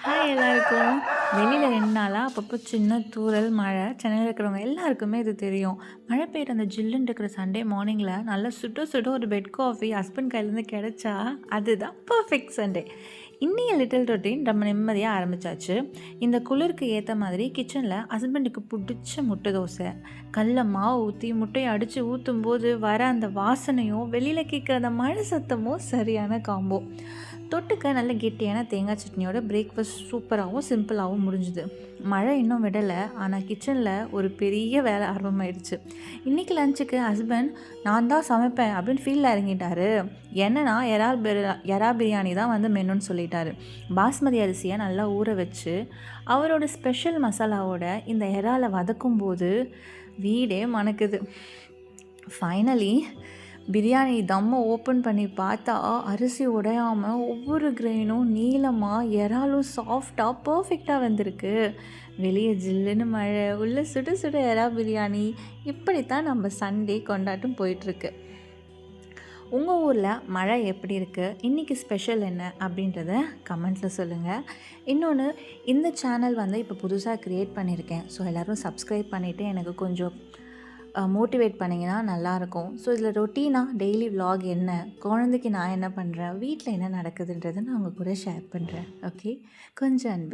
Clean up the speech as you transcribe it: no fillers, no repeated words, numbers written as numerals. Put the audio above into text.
Hi எல்லாருக்கும். வெளியில 2 நாளா அப்பப்போ சின்ன தூறல், மழை. சென்னையில இருக்கிறவங்க எல்லாருக்குமே இது தெரியும். மழை பெய்யுற அந்த ஜில்லுன்னு இருக்கிற சண்டே மார்னிங்கில நல்லா சுட சுட ஒரு பெட் காஃபி ஹஸ்பண்ட் கையிலேருந்து கிடைச்சா, அதுதான் பெர்ஃபெக்ட் சண்டே. இன்னைய லிட்டில் ரொட்டீன் நம்ம நிம்மதியா ஆரம்பிச்சாச்சு. இந்த குளிருக்கு ஏத்த மாதிரி கிச்சன்ல ஹஸ்பண்டுக்கு புடிச்ச முட்டை தோசை, கல்ல மாவு ஊத்தி முட்டைய அடிச்சு ஊத்தும்போது வர அந்த வாசனையும், வெளியில கேட்குற அந்த மழை சத்தமும் சரியான காம்போ. தொட்டுக்க நல்ல கெட்டியான தேங்காய் சட்னியோட பிரேக்ஃபாஸ்ட் சூப்பராகவும் சிம்பிளாகவும் முடிஞ்சுது. மழை இன்னும் விடலை, ஆனால் கிச்சனில் ஒரு பெரிய வேலை ஆரம்பமாயிடுச்சு. இன்றைக்கி லஞ்சுக்கு ஹஸ்பண்ட் நான் தான் சமைப்பேன் அப்படின்னு ஃபீல்டில் இறங்கிட்டாரு. என்னன்னா எறா பிரியாணி தான் வந்து மெனுன்னு சொல்லிட்டாரு. பாஸ்மதி அரிசியை நல்லா ஊற வச்சு அவரோட ஸ்பெஷல் மசாலாவோட இந்த எறாலை வதக்கும் போது வீடே மணக்குது. ஃபைனலி பிரியாணி தம்மை ஓப்பன் பண்ணி பார்த்தா அரிசி உடையாமல் ஒவ்வொரு கிரெயினும் நீளமாக இறாலும் சாஃப்டாக பர்ஃபெக்டாக வந்திருக்கு. வெளியே ஜில்லுன்னு மழை, உள்ள சுட சுட எறா பிரியாணி. இப்படித்தான் நம்ம சண்டே கொண்டாட்டம் போயிட்டுருக்கு. உங்கள் ஊரில் மழை எப்படி இருக்குது, இன்றைக்கி ஸ்பெஷல் என்ன அப்படின்றத கமெண்ட்டில் சொல்லுங்கள். இன்னொன்று, இந்த சேனல் வந்து இப்போ புதுசாக க்ரியேட் பண்ணியிருக்கேன். ஸோ எல்லோரும் சப்ஸ்கிரைப் பண்ணிவிட்டு எனக்கு கொஞ்சம் மோட்டிவேட் பண்ணிங்கன்னா நல்லாயிருக்கும். ஸோ இதில் ரொட்டீனாக டெய்லி விலாக் என்ன, குழந்தைக்கு நான் என்ன பண்ணுறேன், வீட்டில் என்ன நடக்குதுன்றதை நான் உங்கள் கூட ஷேர் பண்ணுறேன். ஓகே, கொஞ்சம் அன்பு.